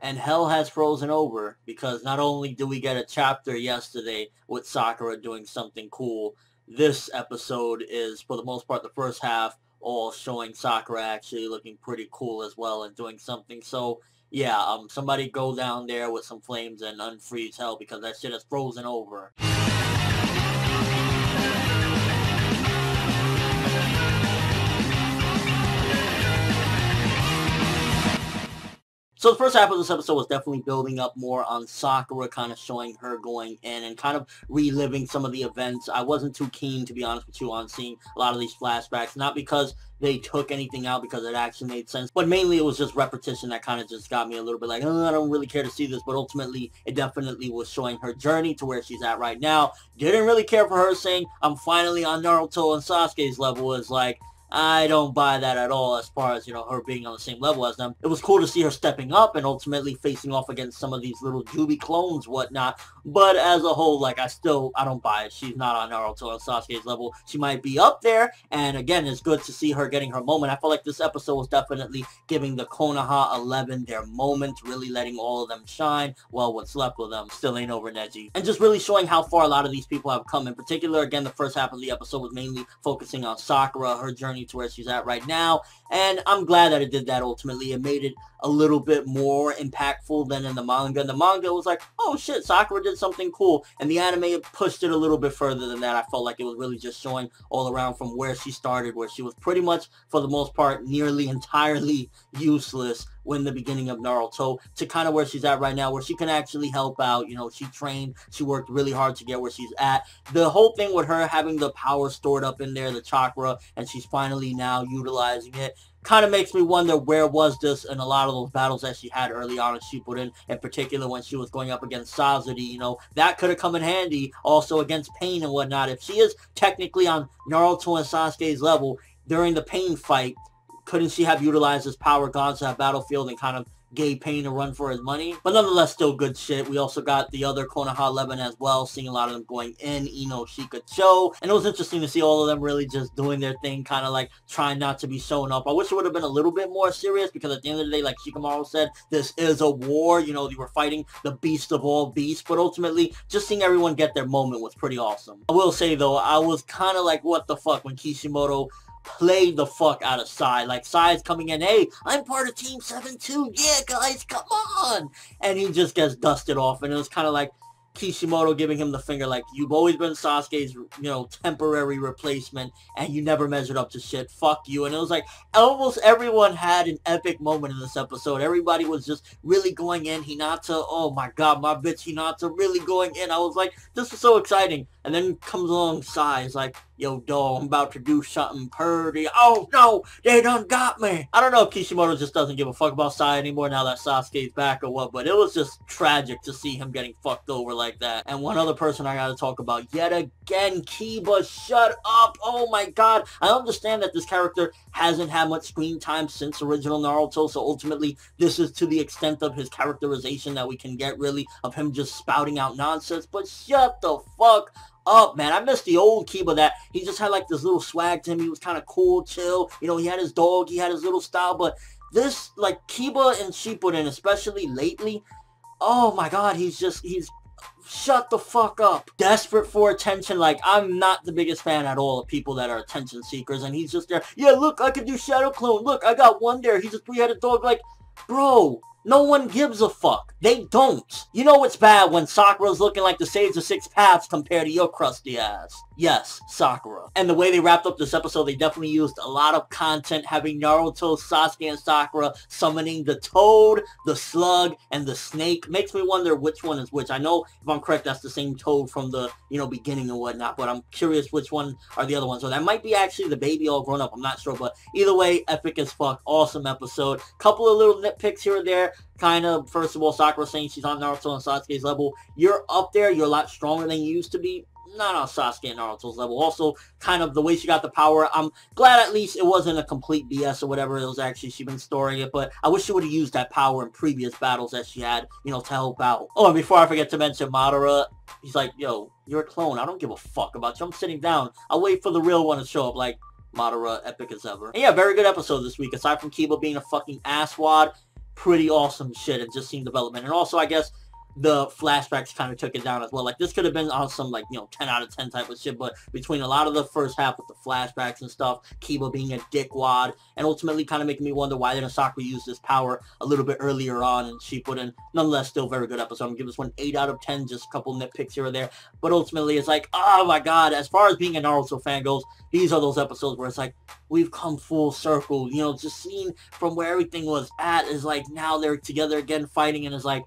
And hell has frozen over, because not only do we get a chapter yesterday with Sakura doing something cool, this episode is, for the most part, the first half, all showing Sakura actually looking pretty cool as well and doing something. So, yeah, somebody go down there with some flames and unfreeze hell, because that shit has frozen over. So the first half of this episode was definitely building up more on Sakura, kind of showing her going in and kind of reliving some of the events. I wasn't too keen, to be honest with you, on seeing a lot of these flashbacks, not because they took anything out, because it actually made sense, but mainly it was just repetition that kind of just got me a little bit like, oh, I don't really care to see this. But ultimately, it definitely was showing her journey to where she's at right now. Didn't really care for her saying, I'm finally on Naruto and Sasuke's level. Is like, I don't buy that at all, as far as, you know, her being on the same level as them. It was cool to see her stepping up and ultimately facing off against some of these little Juubi clones, whatnot. But as a whole, like, I don't buy it. She's not on Naruto and Sasuke's level. She might be up there, and again, it's good to see her getting her moment. I feel like this episode was definitely giving the Konoha 11 their moment, really letting all of them shine. Well, what's left of them still ain't over Neji. And just really showing how far a lot of these people have come. In particular, again, the first half of the episode was mainly focusing on Sakura, her journey to where she's at right now, and I'm glad that it did that. Ultimately, it made it a little bit more impactful than in the manga. And the manga was like, oh shit, Sakura did something cool, and the anime pushed it a little bit further than that. I felt like it was really just showing all around from where she started, where she was pretty much, for the most part, nearly entirely useless when the beginning of Naruto, to kind of where she's at right now, where she can actually help out. You know, she trained, she worked really hard to get where she's at. The whole thing with her having the power stored up in there, the chakra, and she's finally now utilizing it, kind of makes me wonder, where was this in a lot of those battles that she had early on in Shippuden, in particular when she was going up against Sasuke. You know, that could have come in handy also against Pain and whatnot. If she is technically on Naruto and Sasuke's level during the Pain fight, couldn't she have utilized his power, gone to that battlefield, and kind of gave Pain a run for his money? But nonetheless, still good shit. We also got the other Konoha 11 as well, seeing a lot of them going in, Ino, Shikacho, and it was interesting to see all of them really just doing their thing, kind of like trying not to be showing up. I wish it would have been a little bit more serious, because at the end of the day, like Shikamaru said, this is a war. You know, they were fighting the beast of all beasts, but ultimately, just seeing everyone get their moment was pretty awesome. I will say, though, I was kind of like, what the fuck, when Kishimoto played the fuck out of Sai. Like, Sai's coming in, hey, I'm part of Team 7-2, yeah, guys, come on! And he just gets dusted off, and it was kind of like Kishimoto giving him the finger, like, you've always been Sasuke's, you know, temporary replacement, and you never measured up to shit, fuck you. And it was like, almost everyone had an epic moment in this episode. Everybody was just really going in. Hinata, oh my god, my bitch Hinata really going in. I was like, this is so exciting. And then comes along Sai, is like, yo, dog, I'm about to do something purty. Oh, no, they done got me. I don't know if Kishimoto just doesn't give a fuck about Sai anymore now that Sasuke's back or what, but it was just tragic to see him getting fucked over like that. And one other person I gotta talk about yet again, Kiba, shut up. Oh my god. I understand that this character hasn't had much screen time since original Naruto, so ultimately this is to the extent of his characterization that we can get, really, of him just spouting out nonsense, but shut the fuck up, man. I miss the old Kiba, that he just had like this little swag to him. He was kind of cool, chill. You know, he had his dog, he had his little style, but this, like, Kiba and Shippuden, especially lately, oh my god, he's shut the fuck up. Desperate for attention. Like, I'm not the biggest fan at all of people that are attention seekers, and he's just there, yeah, look, I can do Shadow Clone. Look, I got one there. He's a three-headed dog. Like, bro, no one gives a fuck. They don't. You know it's bad when Sakura's looking like the Sage of Six Paths compared to your crusty ass. Yes, Sakura. And the way they wrapped up this episode, they definitely used a lot of content, having Naruto, Sasuke, and Sakura summoning the Toad, the Slug, and the Snake. Makes me wonder which one is which. I know, if I'm correct, that's the same Toad from the, you know, beginning and whatnot, but I'm curious which one are the other ones. So that might be actually the baby all grown up. I'm not sure, but either way, epic as fuck. Awesome episode. Couple of little nitpicks here and there. Kind of, first of all, Sakura saying she's on Naruto and Sasuke's level. You're up there. You're a lot stronger than you used to be. Not on Sasuke and Naruto's level. Also, kind of the way she got the power, I'm glad at least it wasn't a complete BS or whatever. It was actually, she been storing it, but I wish she would have used that power in previous battles that she had, you know, to help out. Oh, and before I forget to mention Madara, he's like, yo, you're a clone. I don't give a fuck about you. I'm sitting down. I'll wait for the real one to show up. Like, Madara, epic as ever. And yeah, very good episode this week. Aside from Kiba being a fucking asswad, pretty awesome shit and just seeing development. And also, I guess, the flashbacks kind of took it down as well. Like, this could have been on some, like, 10 out of 10 type of shit, but between a lot of the first half with the flashbacks and stuff, Kiba being a dickwad, and ultimately kind of making me wonder why didn't Sakura use this power a little bit earlier on in Shippuden. Nonetheless, still very good episode. I'm gonna give this one 8 out of 10, just a couple nitpicks here or there, but ultimately it's like, oh my god, as far as being a Naruto fan goes, these are those episodes where it's like, we've come full circle, just seeing from where everything was at is like, now they're together again fighting, and it's like,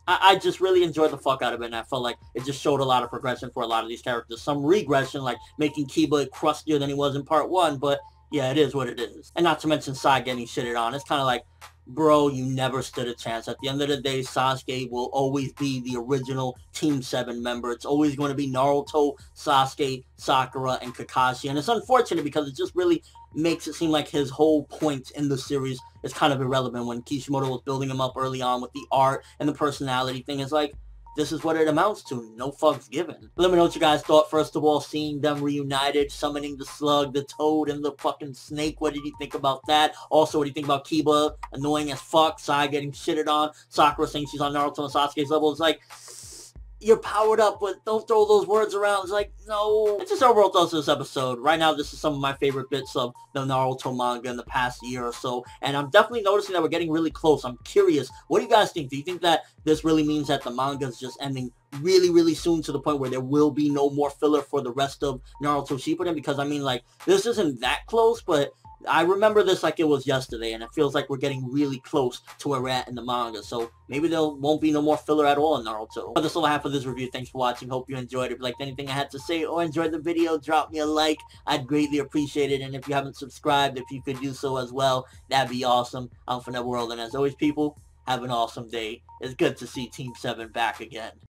I just really enjoyed the fuck out of it, and I felt like it just showed a lot of progression for a lot of these characters. Some regression, like making Kiba crustier than he was in part 1, but yeah, it is what it is. And not to mention Sai getting shitted on. It's kind of like, bro, you never stood a chance. At the end of the day, Sasuke will always be the original Team 7 member. It's always going to be Naruto, Sasuke, Sakura, and Kakashi. And it's unfortunate because it just really makes it seem like his whole point in the series is kind of irrelevant. When Kishimoto was building him up early on with the art and the personality thing, it's like, this is what it amounts to. No fucks given. But let me know what you guys thought. First of all, seeing them reunited, summoning the slug, the toad, and the fucking snake. What did you think about that? Also, what do you think about Kiba? Annoying as fuck. Sai getting shitted on. Sakura saying she's on Naruto and Sasuke's level. It's like, you're powered up, but don't throw those words around. It's like, no. It's just overall thoughts of this episode. Right now, this is some of my favorite bits of the Naruto manga in the past year or so, and I'm definitely noticing that we're getting really close. I'm curious, what do you guys think? Do you think that this really means that the manga is just ending really, really soon, to the point where there will be no more filler for the rest of Naruto Shippuden? Because, I mean, like, this isn't that close, but I remember this like it was yesterday, and it feels like we're getting really close to where we're at in the manga, so maybe there won't be no more filler at all in Naruto. But that's all I have for this review. Thanks for watching. Hope you enjoyed it. If you liked anything I had to say or enjoyed the video, drop me a like. I'd greatly appreciate it, and if you haven't subscribed, if you could do so as well, that'd be awesome. I'm ForneverWorld, and as always, people, have an awesome day. It's good to see Team 7 back again.